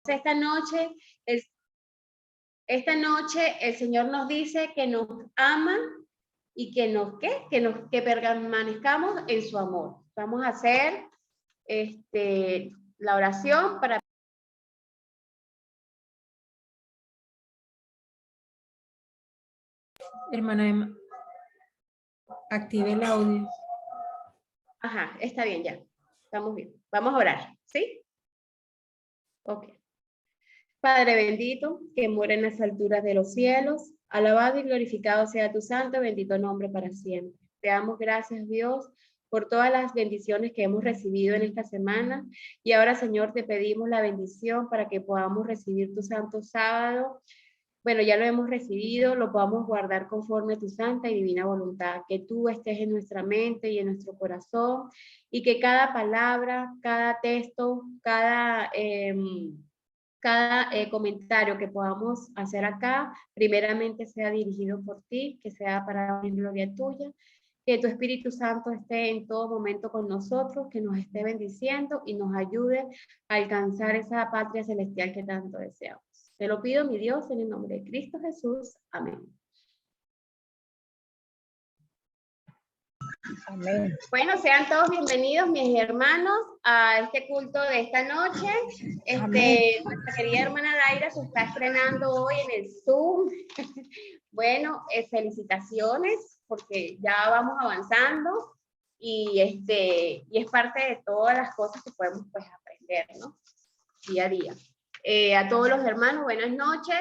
Esta noche el Señor nos dice que nos ama y que permanezcamos en su amor. Vamos a hacer la oración para... Hermana Emma, active el audio. Ajá, está bien ya. Estamos bien. Vamos a orar, ¿sí? Ok. Padre bendito, que mora en las alturas de los cielos, alabado y glorificado sea tu santo, bendito nombre para siempre. Te damos gracias, Dios, por todas las bendiciones que hemos recibido en esta semana. Y ahora, Señor, te pedimos la bendición para que podamos recibir tu santo sábado. Bueno, ya lo hemos recibido, lo podamos guardar conforme a tu santa y divina voluntad, que tú estés en nuestra mente y en nuestro corazón, y que cada palabra, cada texto, cada comentario que podamos hacer acá, primeramente sea dirigido por ti, que sea para gloria tuya, que tu Espíritu Santo esté en todo momento con nosotros, que nos esté bendiciendo y nos ayude a alcanzar esa patria celestial que tanto deseamos. Te lo pido, mi Dios, en el nombre de Cristo Jesús. Amén. Amén. Bueno, sean todos bienvenidos, mis hermanos, a este culto de esta noche. Nuestra querida hermana Daira se está estrenando hoy en el Zoom. Bueno, felicitaciones, porque ya vamos avanzando y es parte de todas las cosas que podemos pues aprender, ¿no? Día a día. A todos los hermanos, buenas noches.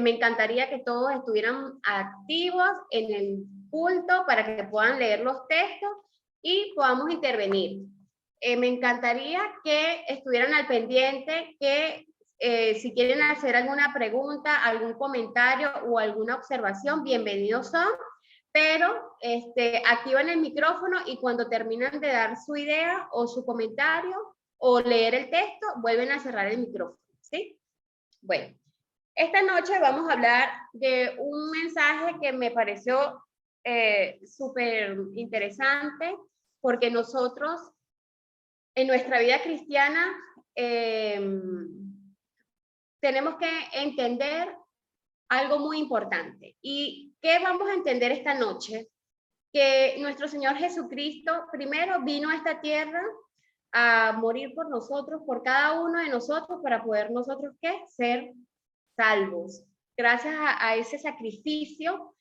Me encantaría que todos estuvieran activos en el culto para que puedan leer los textos y podamos intervenir. Me encantaría que estuvieran al pendiente, que si quieren hacer alguna pregunta, algún comentario o alguna observación, bienvenidos son, pero activan el micrófono y cuando terminan de dar su idea o su comentario o leer el texto, vuelven a cerrar el micrófono, ¿sí? Bueno, esta noche vamos a hablar de un mensaje que me pareció súper interesante, porque nosotros en nuestra vida cristiana tenemos que entender algo muy importante. ¿Y qué vamos a entender esta noche? Que nuestro Señor Jesucristo primero vino a esta tierra a morir por nosotros, por cada uno de nosotros, para poder nosotros, ¿qué? Ser salvos. Gracias a ese sacrificio,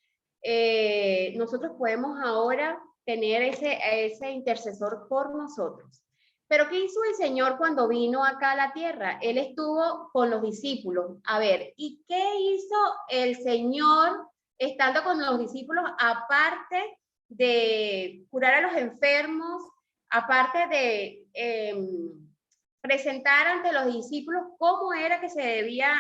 nosotros podemos ahora tener ese intercesor por nosotros. Pero ¿qué hizo el Señor cuando vino acá a la tierra? Él estuvo con los discípulos. A ver, ¿y qué hizo el Señor estando con los discípulos, aparte de curar a los enfermos, aparte de presentar ante los discípulos cómo era que se debía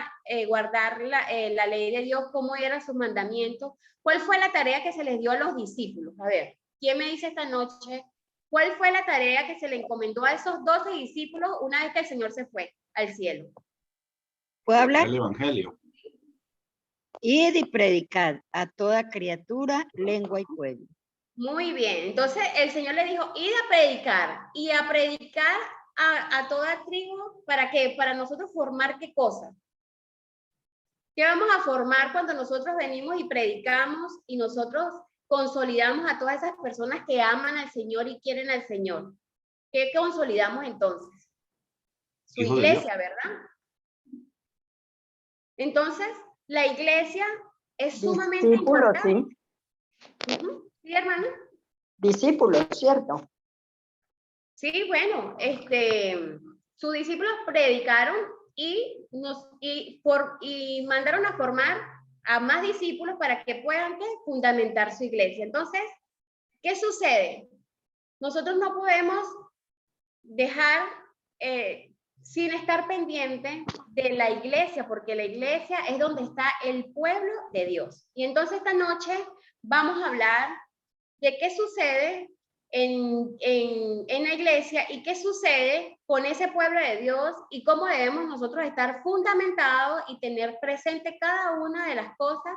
guardar la ley de Dios, cómo eran sus mandamientos? ¿Cuál fue la tarea que se les dio a los discípulos? A ver, ¿quién me dice esta noche cuál fue la tarea que se le encomendó a esos 12 discípulos una vez que el Señor se fue al cielo? ¿Puedo hablar? El Evangelio. Id y predicad a toda criatura, lengua y pueblo. Muy bien, entonces el Señor le dijo, id a predicar, y a predicar a toda tribu, ¿para qué? Para nosotros formar ¿qué cosa? ¿Qué vamos a formar cuando nosotros venimos y predicamos y nosotros consolidamos a todas esas personas que aman al Señor y quieren al Señor? ¿Qué consolidamos entonces? Su Hijo de iglesia, Dios. ¿verdad? Entonces, la iglesia es sumamente Discípulos, importante. sí. ¿Sí, hermano? Discípulos, ¿cierto? Sí, bueno, sus discípulos predicaron y mandaron a formar a más discípulos para que puedan fundamentar su iglesia. Entonces, ¿qué sucede? Nosotros no podemos dejar sin estar pendiente de la iglesia, porque la iglesia es donde está el pueblo de Dios. Y entonces esta noche vamos a hablar de qué sucede en la iglesia y qué sucede con ese pueblo de Dios y cómo debemos nosotros estar fundamentados y tener presente cada una de las cosas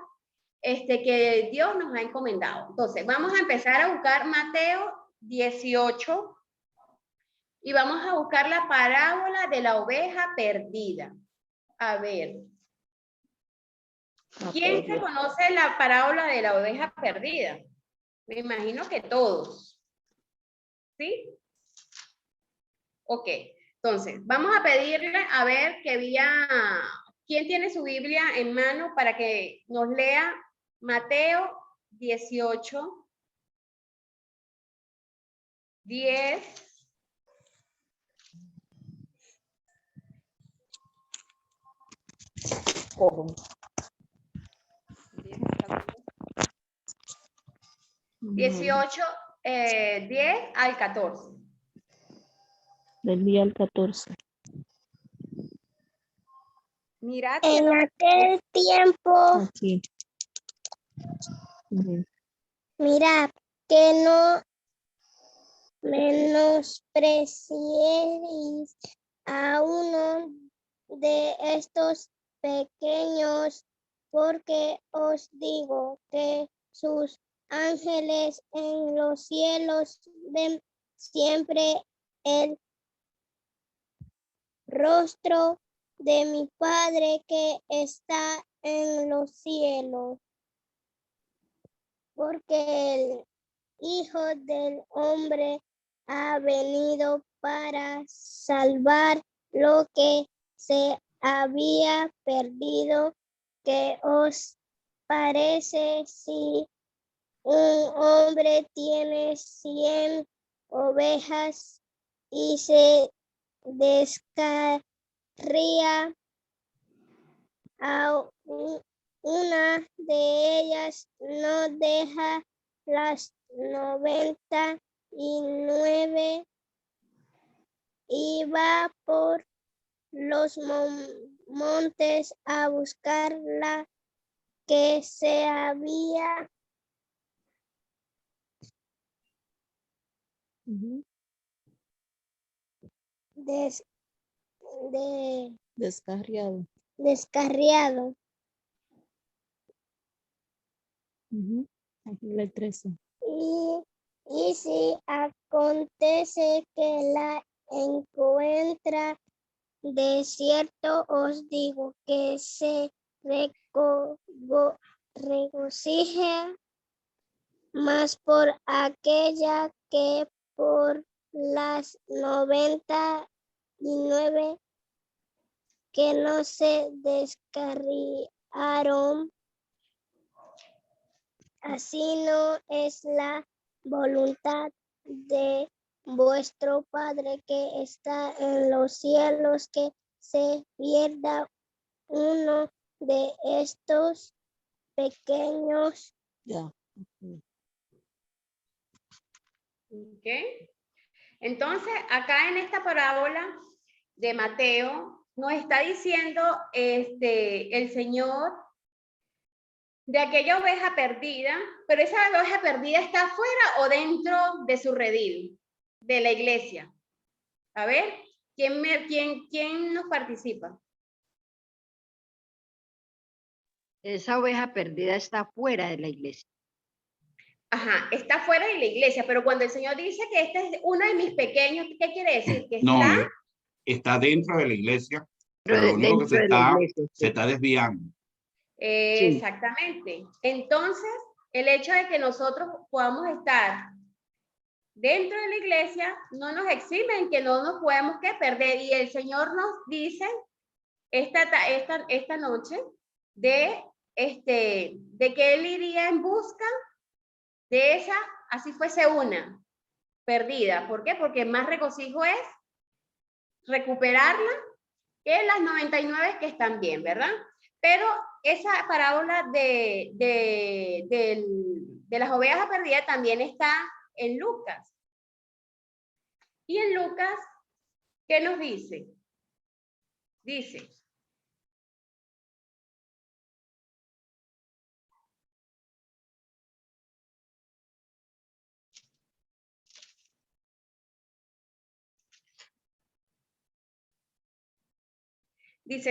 que Dios nos ha encomendado. Entonces, vamos a empezar a buscar Mateo 18 y vamos a buscar la parábola de la oveja perdida. A ver. ¿Quién se conoce la parábola de la oveja perdida? Me imagino que todos. ¿Sí? Ok. Entonces, vamos a pedirle a ver que vía... ¿Quién tiene su Biblia en mano para que nos lea Mateo 18, 10, Ojo. 18, 10 al 14. Del día al 14. Mirad. En aquel tiempo, Aquí. Ujú. mirad, que no menospreciéis a uno de estos pequeños, porque os digo que sus ángeles en los cielos ven siempre el rostro de mi Padre que está en los cielos, porque el Hijo del Hombre ha venido para salvar lo que se había perdido. ¿Qué os parece si un hombre tiene 100 ovejas y se descarría a una de ellas, no deja las 99 y va por los montes a buscar la que se había Ujú. Descarriado. descarriado. Ujú. Aquí el 13. Y si acontece que la encuentra, de cierto os digo que se regocija más por aquella que por las 99 que no se descarriaron. Así no es la voluntad de vuestro Padre que está en los cielos, que se pierda uno de estos pequeños. Ya. ¿Ok? Entonces, acá en esta parábola de Mateo, nos está diciendo el Señor de aquella oveja perdida, pero esa oveja perdida está afuera o dentro de su redil, de la iglesia. A ver, ¿quién nos participa? Esa oveja perdida está fuera de la iglesia. Ajá, está fuera de la iglesia, pero cuando el Señor dice que este es uno de mis pequeños, ¿qué quiere decir? Que No, está... está dentro de la iglesia, Pero pero lo único que dentro de la iglesia, se está desviando. Sí. Exactamente. Entonces, el hecho de que nosotros podamos estar dentro de la iglesia no nos exime en que no nos podemos perder. Y el Señor nos dice esta noche de que Él iría en busca de esa, así fuese una perdida. ¿Por qué? Porque más regocijo es recuperarla que las 99 que están bien, ¿verdad? Pero esa parábola de las ovejas perdidas también está en Lucas. Y en Lucas, ¿qué nos dice? Dice,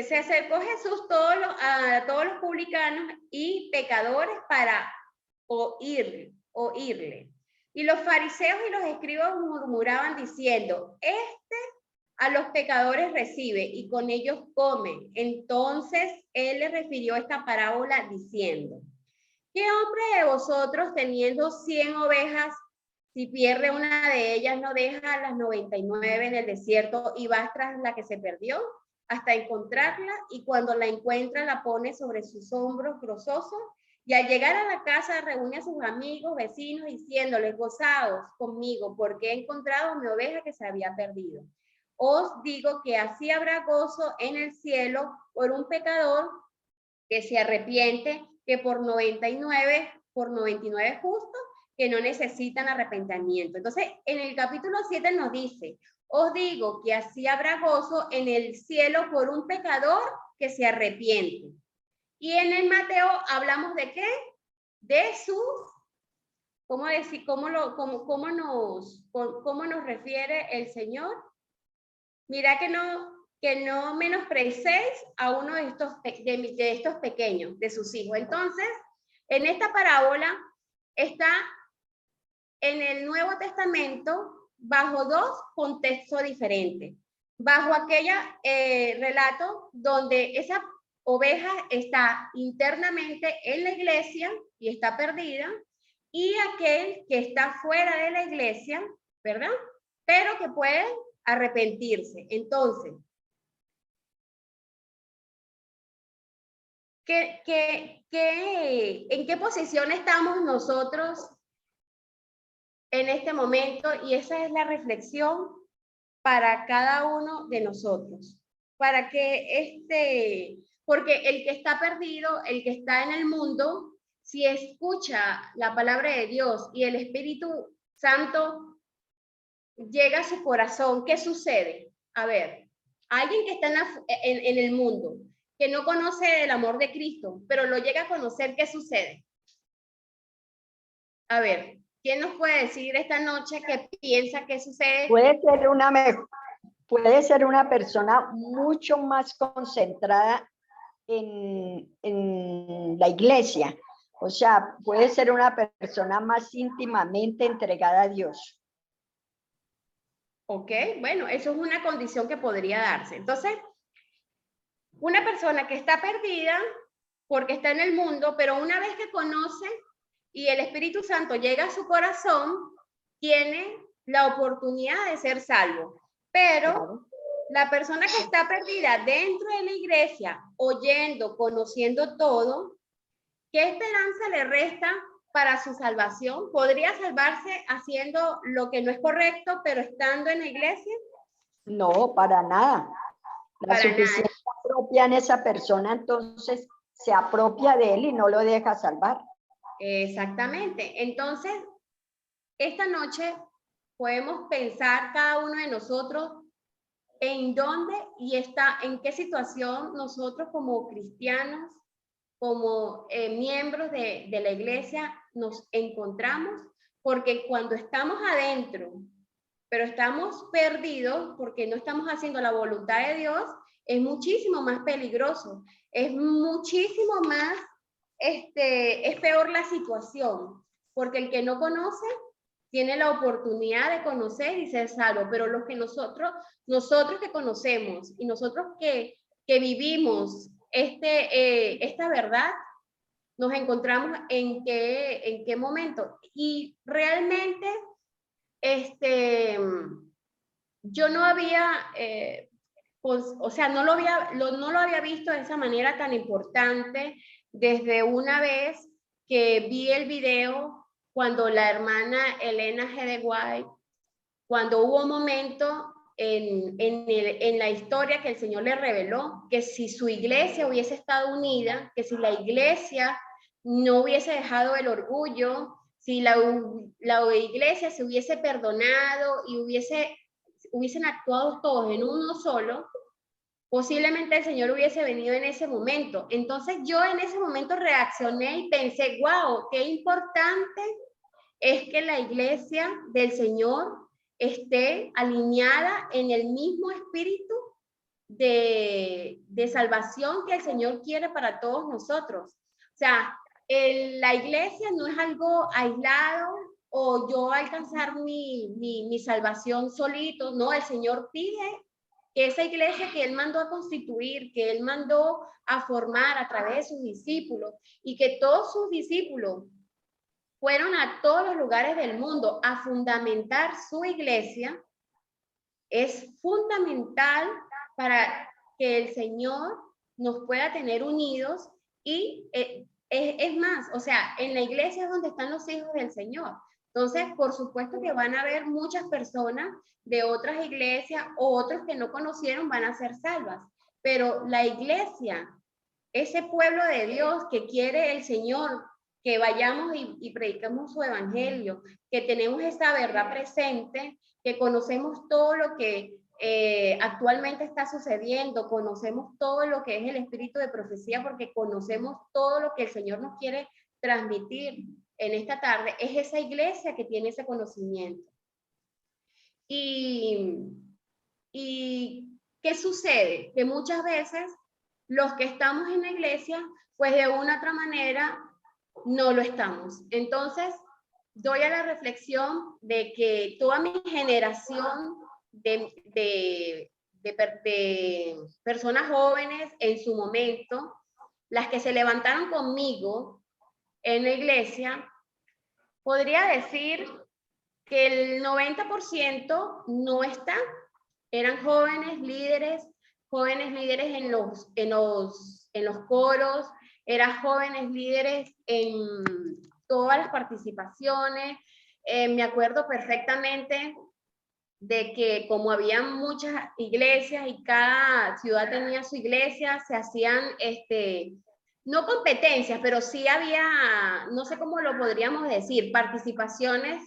se acercó Jesús a todos los publicanos y pecadores para oírle. Y los fariseos y los escribas murmuraban diciendo, a los pecadores recibe y con ellos come. Entonces él le refirió esta parábola diciendo, ¿qué hombre de vosotros teniendo 100 ovejas, si pierde una de ellas, no deja las 99 en el desierto y va tras la que se perdió hasta encontrarla? Y cuando la encuentra, la pone sobre sus hombros gozoso. Y al llegar a la casa, reúne a sus amigos, vecinos, diciéndoles, gozaos conmigo, porque he encontrado mi oveja que se había perdido. Os digo que así habrá gozo en el cielo por un pecador que se arrepiente, que por 99 justos que no necesitan arrepentimiento. Entonces, en el capítulo 7 nos dice, os digo que así habrá gozo en el cielo por un pecador que se arrepiente. Y en el Mateo hablamos de qué? De sus, ¿cómo decir? ¿Cómo nos refiere el Señor? Mira que no menosprecéis a uno de estos pequeños, de sus hijos. Entonces, en esta parábola está en el Nuevo Testamento bajo dos contextos diferentes. Bajo aquella relato donde esa oveja está internamente en la iglesia y está perdida, y aquel que está fuera de la iglesia, ¿verdad? Pero que puede arrepentirse. Entonces, ¿en qué posición estamos nosotros en este momento? Y esa es la reflexión para cada uno de nosotros. Para que porque el que está perdido, el que está en el mundo, si escucha la palabra de Dios y el Espíritu Santo llega a su corazón, ¿qué sucede? A ver, alguien que está en el mundo, que no conoce el amor de Cristo, pero lo llega a conocer, ¿qué sucede? A ver, ¿quién nos puede decir esta noche qué piensa que sucede? Puede ser una persona mucho más concentrada en la iglesia. O sea, puede ser una persona más íntimamente entregada a Dios. Ok, bueno, eso es una condición que podría darse. Entonces, una persona que está perdida porque está en el mundo, pero una vez que conoce y el Espíritu Santo llega a su corazón, tiene la oportunidad de ser salvo. Pero Claro. la persona que está perdida dentro de la iglesia, oyendo, conociendo todo, ¿qué esperanza le resta para su salvación? ¿Podría salvarse haciendo lo que no es correcto, pero estando en la iglesia? No, para nada. La Para suficiencia propia en esa persona, entonces se apropia de él y no lo deja salvar. Exactamente. Entonces, esta noche podemos pensar cada uno de nosotros en dónde y en qué situación nosotros como cristianos, como miembros de la iglesia nos encontramos, porque cuando estamos adentro, pero estamos perdidos porque no estamos haciendo la voluntad de Dios, es muchísimo más peligroso, es muchísimo más, es peor la situación, porque el que no conoce tiene la oportunidad de conocer y ser salvo, pero los que nosotros que conocemos y nosotros que vivimos esta verdad, nos encontramos en qué momento. Y realmente, yo no había, o sea, no lo había visto de esa manera tan importante desde una vez que vi el video cuando la hermana Elena G. de White, cuando hubo un momento en la historia que el Señor le reveló que si su iglesia hubiese estado unida, que si la iglesia no hubiese dejado el orgullo, si la iglesia se hubiese perdonado y hubiesen actuado todos en uno solo, posiblemente el Señor hubiese venido en ese momento. Entonces yo en ese momento reaccioné y pensé, wow, qué importante es que la iglesia del Señor esté alineada en el mismo espíritu de salvación que el Señor quiere para todos nosotros. O sea, la iglesia no es algo aislado o yo alcanzar mi salvación solito, no, el Señor pide que esa iglesia que él mandó a constituir, que él mandó a formar a través de sus discípulos, y que todos sus discípulos fueron a todos los lugares del mundo a fundamentar su iglesia, es fundamental para que el Señor nos pueda tener unidos y es más, o sea, en la iglesia es donde están los hijos del Señor. Entonces, por supuesto que van a haber muchas personas de otras iglesias o otros que no conocieron van a ser salvas, pero la iglesia, ese pueblo de Dios que quiere el Señor, que vayamos y predicamos su evangelio, que tenemos esa verdad presente, que conocemos todo lo que actualmente está sucediendo, conocemos todo lo que es el espíritu de profecía, porque conocemos todo lo que el Señor nos quiere transmitir en esta tarde, es esa iglesia que tiene ese conocimiento. ¿Y qué sucede? Que muchas veces los que estamos en la iglesia, pues de una u otra manera no lo estamos. Entonces, doy a la reflexión de que toda mi generación de personas jóvenes en su momento, las que se levantaron conmigo en la iglesia, podría decir que el 90% no está. Eran jóvenes líderes en los coros, eran jóvenes líderes en todas las participaciones. Me acuerdo perfectamente de que como había muchas iglesias y cada ciudad tenía su iglesia, se hacían, no competencias, pero sí había, no sé cómo lo podríamos decir, participaciones,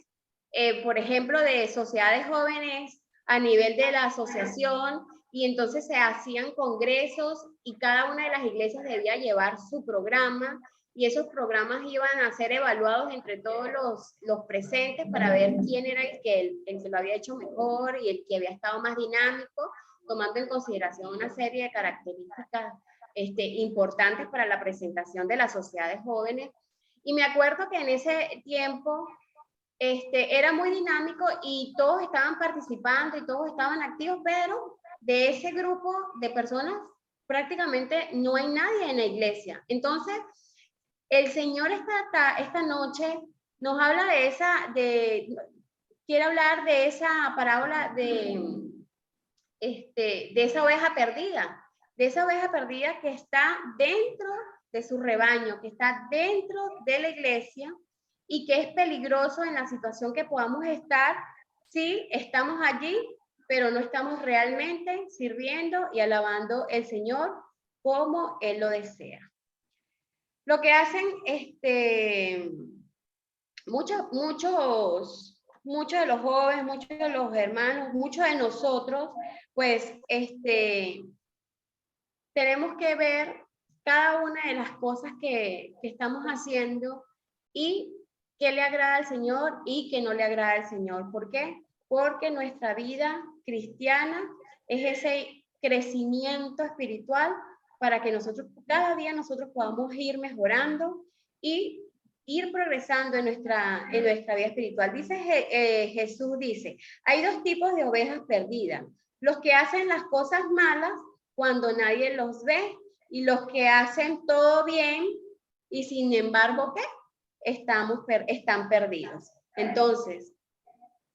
por ejemplo, de sociedades jóvenes a nivel de la asociación, y entonces se hacían congresos y cada una de las iglesias debía llevar su programa, y esos programas iban a ser evaluados entre todos los presentes para ver quién era el que lo había hecho mejor y el que había estado más dinámico, tomando en consideración una serie de características importantes para la presentación de las sociedades jóvenes. Y me acuerdo que en ese tiempo era muy dinámico y todos estaban participando y todos estaban activos, pero de ese grupo de personas prácticamente no hay nadie en la iglesia. Entonces, el Señor esta noche nos habla quiere hablar de esa parábola de esa oveja perdida que está dentro de su rebaño, que está dentro de la iglesia y que es peligroso en la situación que podamos estar si estamos allí, pero no estamos realmente sirviendo y alabando al Señor como Él lo desea. Lo que hacen muchos de los jóvenes, muchos de los hermanos, muchos de nosotros, pues tenemos que ver cada una de las cosas que estamos haciendo y qué le agrada al Señor y qué no le agrada al Señor. ¿Por qué? Porque nuestra vida cristiana es ese crecimiento espiritual para que cada día nosotros podamos ir mejorando y ir progresando en nuestra vida espiritual. Jesús dice, hay dos tipos de ovejas perdidas, los que hacen las cosas malas cuando nadie los ve y los que hacen todo bien y sin embargo, ¿qué? Están perdidos. Entonces,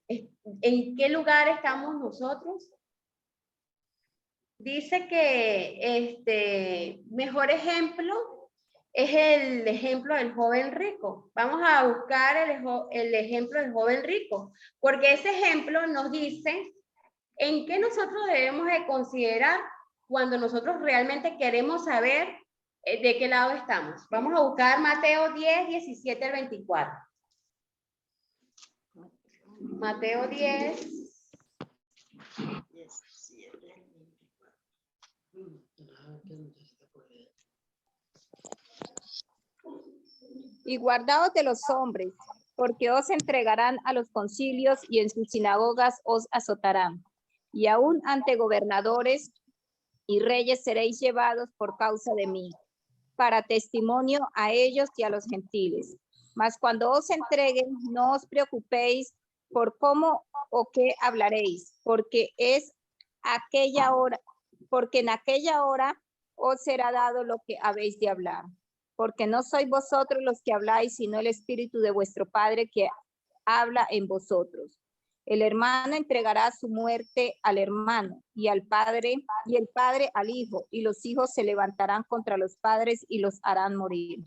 ¿en qué lugar estamos nosotros? Dice que mejor ejemplo es el ejemplo del joven rico. Vamos a buscar el ejemplo del joven rico, porque ese ejemplo nos dice en qué nosotros debemos de considerar cuando nosotros realmente queremos saber de qué lado estamos. Vamos a buscar Mateo 10, 17 al 24. Mateo 10. Y guardaos de los hombres, porque os entregarán a los concilios y en sus sinagogas os azotarán. Y aún ante gobernadores y reyes seréis llevados por causa de mí, para testimonio a ellos y a los gentiles. Mas cuando os entreguen, no os preocupéis por cómo o qué hablaréis, porque es aquella hora, porque en aquella hora os será dado lo que habéis de hablar. Porque no sois vosotros los que habláis, sino el Espíritu de vuestro Padre que habla en vosotros. El hermano entregará su muerte al hermano y el padre al hijo, y los hijos se levantarán contra los padres y los harán morir.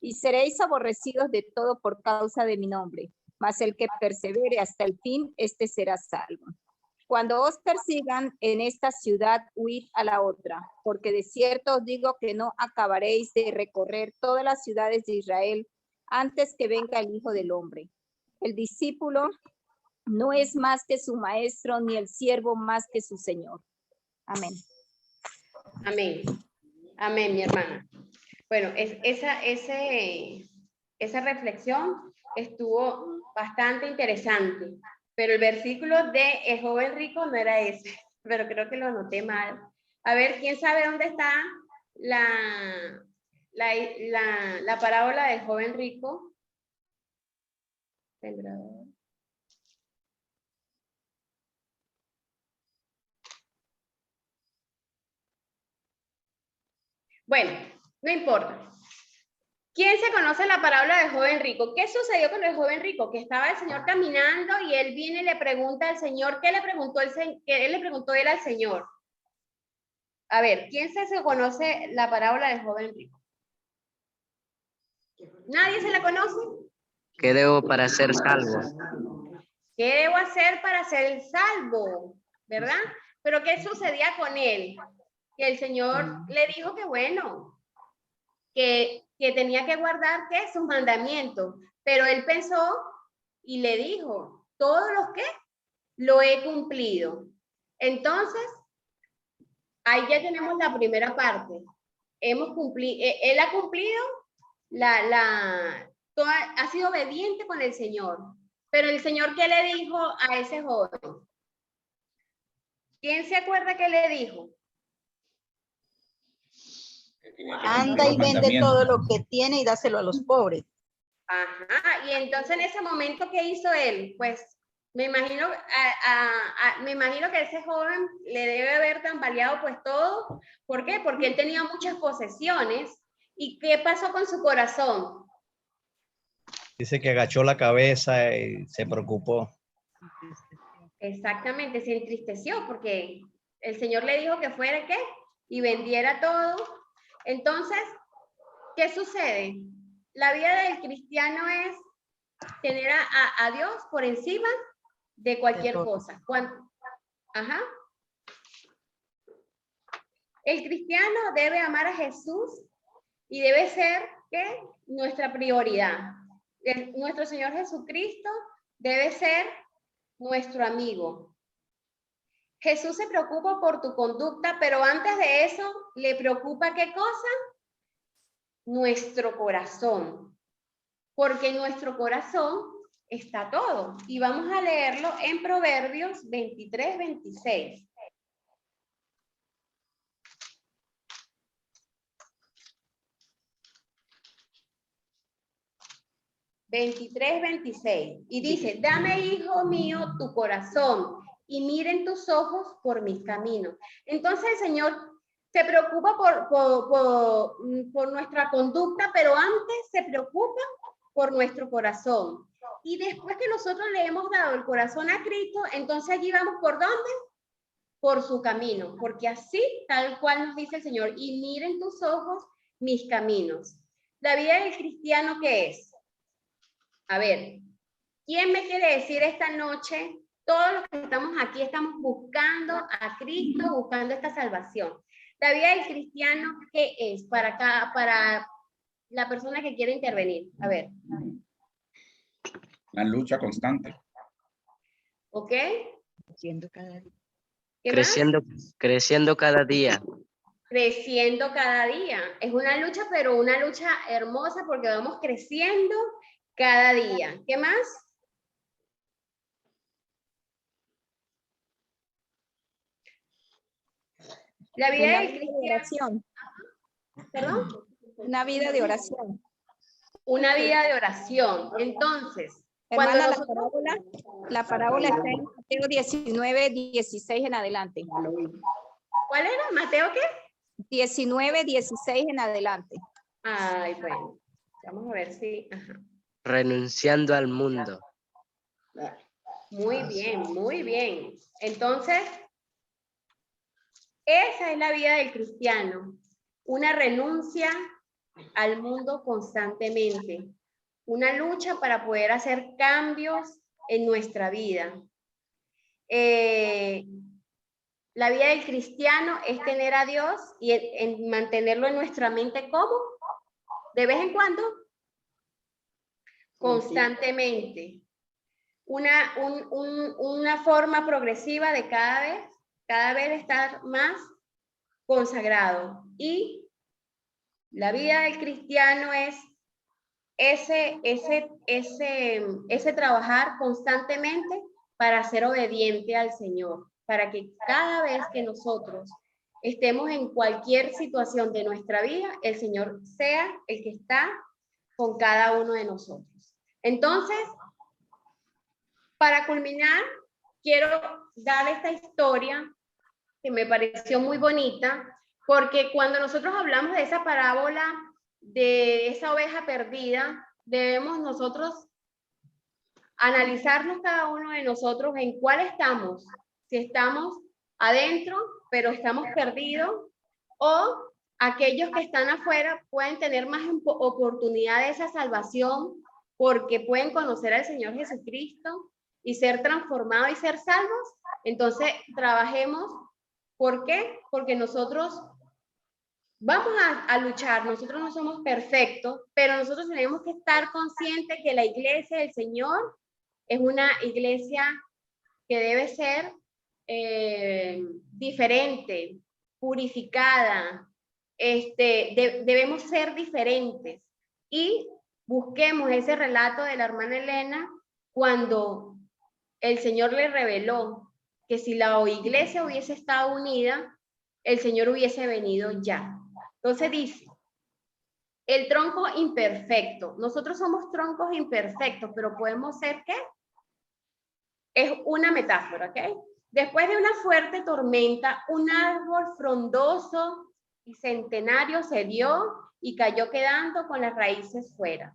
Y seréis aborrecidos de todo por causa de mi nombre, mas el que persevere hasta el fin, este será salvo. Cuando os persigan en esta ciudad, huid a la otra, porque de cierto os digo que no acabaréis de recorrer todas las ciudades de Israel antes que venga el Hijo del Hombre. El discípulo no es más que su maestro, ni el siervo más que su señor. Amén. Amén. Amén, mi hermana. Bueno, esa reflexión estuvo bastante interesante, pero el versículo de el joven rico no era ese, pero creo que lo anoté mal. A ver, ¿quién sabe dónde está la parábola del joven rico? Sembrador. Bueno, no importa. ¿Quién se conoce la parábola del joven rico? ¿Qué sucedió con el joven rico? Que estaba el Señor caminando y él viene y le pregunta al Señor, ¿qué le preguntó él al Señor? A ver, ¿quién se conoce la parábola del joven rico? ¿Nadie se la conoce? ¿Qué debo para ser salvo? ¿Qué debo hacer para ser salvo? ¿Verdad? Pero ¿qué sucedía con él? Que el Señor le dijo que bueno, que tenía que guardar, ¿qué? Sus mandamientos. Pero él pensó y le dijo, todos los que lo he cumplido. Entonces, ahí ya tenemos la primera parte. Hemos cumplido, él ha cumplido ha sido obediente con el Señor. Pero el Señor, ¿qué le dijo a ese joven? ¿Quién se acuerda qué le dijo? Anda y vende todo lo que tiene y dáselo a los pobres. Ajá, y entonces en ese momento, ¿qué hizo él? Pues me imagino que ese joven le debe haber tambaleado pues todo. ¿Por qué? Porque él tenía muchas posesiones. ¿Y qué pasó con su corazón? Dice que agachó la cabeza y se preocupó. Exactamente, se entristeció porque el Señor le dijo que fuera ¿qué? Y vendiera todo. Entonces, ¿qué sucede? La vida del cristiano es tener a Dios por encima de cualquier cosa. Ajá. El cristiano debe amar a Jesús y debe ser ¿qué? Nuestra prioridad. Nuestro Señor Jesucristo debe ser nuestro amigo. Jesús se preocupa por tu conducta, pero antes de eso, ¿le preocupa qué cosa? Nuestro corazón. Porque en nuestro corazón está todo. Y vamos a leerlo en Proverbios 23, 26. Y dice, dame, hijo mío, tu corazón y miren tus ojos por mis caminos. Entonces el Señor se preocupa por nuestra conducta, pero antes se preocupa por nuestro corazón. Y después que nosotros le hemos dado el corazón a Cristo, entonces allí vamos ¿por dónde? Por su camino, porque así tal cual nos dice el Señor, y miren tus ojos mis caminos. La vida del cristiano, ¿qué es? A ver, ¿quién me quiere decir esta noche? Todos los que estamos aquí estamos buscando a Cristo, buscando esta salvación. La vida del cristiano, ¿qué es? Para la persona que quiere intervenir. A ver. La lucha constante. ¿Ok? Creciendo cada día. Creciendo cada día. Creciendo cada día. Es una lucha, pero una lucha hermosa porque vamos creciendo cada día. ¿Qué más? La vida del cristiano. ¿Perdón? Una vida de oración. Una vida de oración. Entonces, Cuando Hermana, nosotros- la parábola está en Mateo 19, 16 en adelante. ¿Cuál era? ¿Mateo qué? 19, 16 en adelante. Ay, bueno. Vamos a ver si... Ajá. Renunciando al mundo. Muy bien, muy bien. Entonces, esa es la vida del cristiano. Una renuncia al mundo constantemente. Una lucha para poder hacer cambios en nuestra vida. La vida del cristiano es tener a Dios y en mantenerlo en nuestra mente, ¿cómo? De vez en cuando. Constantemente. Una forma progresiva de cada vez estar más consagrado. Y la vida del cristiano es ese trabajar constantemente para ser obediente al Señor, para que cada vez que nosotros estemos en cualquier situación de nuestra vida, el Señor sea el que está con cada uno de nosotros. Entonces, para culminar, quiero dar esta historia que me pareció muy bonita, porque cuando nosotros hablamos de esa parábola de esa oveja perdida, debemos nosotros analizarnos cada uno de nosotros en cuál estamos, si estamos adentro, pero estamos perdidos, o aquellos que están afuera pueden tener más oportunidad de esa salvación porque pueden conocer al Señor Jesucristo y ser transformados y ser salvos. Entonces, trabajemos. ¿Por qué? Porque nosotros vamos a luchar, nosotros no somos perfectos, pero nosotros tenemos que estar conscientes que la iglesia del Señor es una iglesia que debe ser diferente, purificada, debemos ser diferentes y busquemos ese relato de la hermana Elena cuando el Señor le reveló que si la iglesia hubiese estado unida, el Señor hubiese venido ya. Entonces dice, el tronco imperfecto. Nosotros somos troncos imperfectos, pero podemos ser ¿qué? Es una metáfora, ¿ok? Después de una fuerte tormenta, un árbol frondoso y centenario se dio y cayó quedando con las raíces fuera.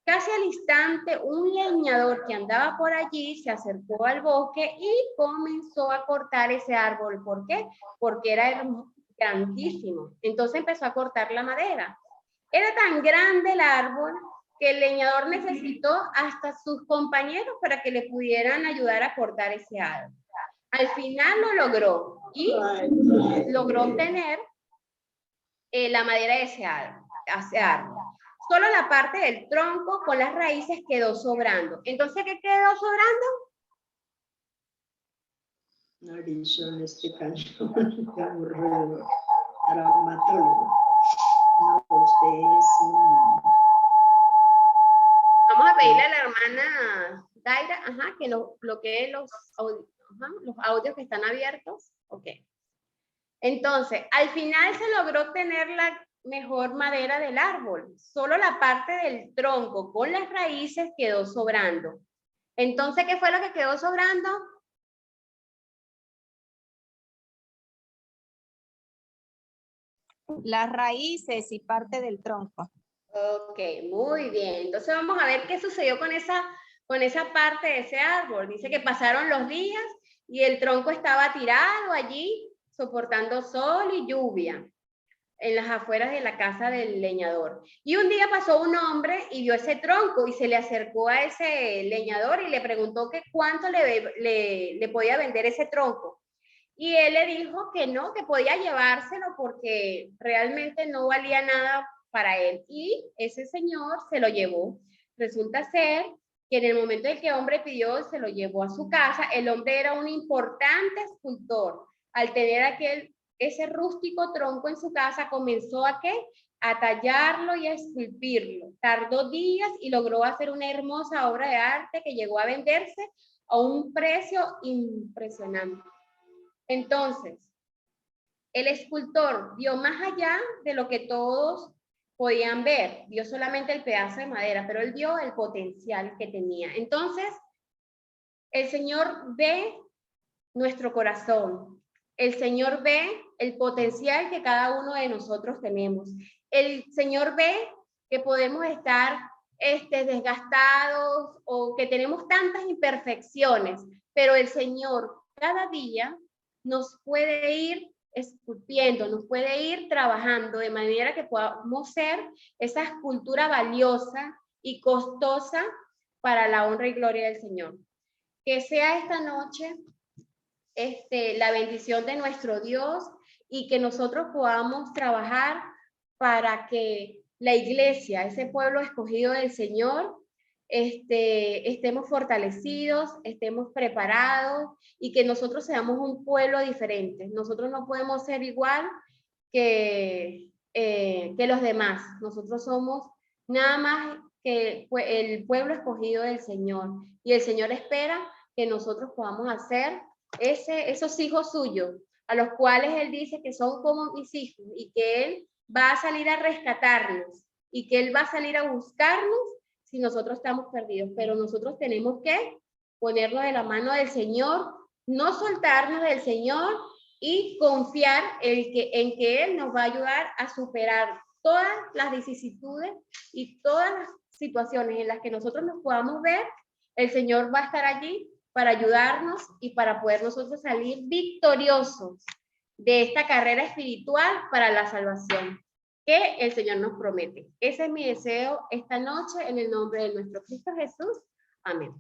Casi al instante, un leñador que andaba por allí se acercó al bosque y comenzó a cortar ese árbol. ¿Por qué? Porque era grandísimo. Entonces empezó a cortar la madera. Era tan grande el árbol que el leñador necesitó hasta sus compañeros para que le pudieran ayudar a cortar ese árbol. Al final lo logró y logró obtener la madera de ese árbol. Solo la parte del tronco con las raíces quedó sobrando. Entonces, ¿qué quedó sobrando? Narizón, este cañón, qué aburrido. Traumatólogo. No, usted es Vamos a pedirle a la hermana Daira, que nos bloquee los audios que están abiertos. Ok. Entonces, al final se logró tener la mejor madera del árbol. Solo la parte del tronco con las raíces quedó sobrando. Entonces, ¿qué fue lo que quedó sobrando? Las raíces y parte del tronco. Ok, muy bien. Entonces vamos a ver qué sucedió con esa parte de ese árbol. Dice que pasaron los días y el tronco estaba tirado allí, soportando sol y lluvia en las afueras de la casa del leñador. Y un día pasó un hombre y vio ese tronco y se le acercó a ese leñador y le preguntó que cuánto le podía vender ese tronco. Y él le dijo que no, que podía llevárselo porque realmente no valía nada para él. Y ese señor se lo llevó. Resulta ser que en el momento en que el hombre pidió, se lo llevó a su casa. El hombre era un importante escultor. Al tener ese rústico tronco en su casa, comenzó a tallarlo y a esculpirlo. Tardó días y logró hacer una hermosa obra de arte que llegó a venderse a un precio impresionante. Entonces, el escultor vio más allá de lo que todos podían ver, vio solamente el pedazo de madera, pero él vio el potencial que tenía. Entonces, el Señor ve nuestro corazón. El Señor ve el potencial que cada uno de nosotros tenemos. El Señor ve que podemos estar desgastados o que tenemos tantas imperfecciones, pero el Señor cada día nos puede ir esculpiendo, nos puede ir trabajando de manera que podamos ser esa escultura valiosa y costosa para la honra y gloria del Señor. Que sea esta noche la bendición de nuestro Dios y que nosotros podamos trabajar para que la iglesia, ese pueblo escogido del Señor, estemos fortalecidos, estemos preparados y que nosotros seamos un pueblo diferente. Nosotros no podemos ser igual que los demás. Nosotros somos nada más que el pueblo escogido del Señor. Y el Señor espera que nosotros podamos hacer esos hijos suyos, a los cuales Él dice que son como mis hijos y que Él va a salir a rescatarnos y que Él va a salir a buscarnos si nosotros estamos perdidos. Pero nosotros tenemos que ponernos de la mano del Señor, no soltarnos del Señor y confiar en que Él nos va a ayudar a superar todas las vicisitudes y todas las situaciones en las que nosotros nos podamos ver. El Señor va a estar allí para ayudarnos y para poder nosotros salir victoriosos de esta carrera espiritual para la salvación que el Señor nos promete. Ese es mi deseo esta noche en el nombre de nuestro Cristo Jesús. Amén.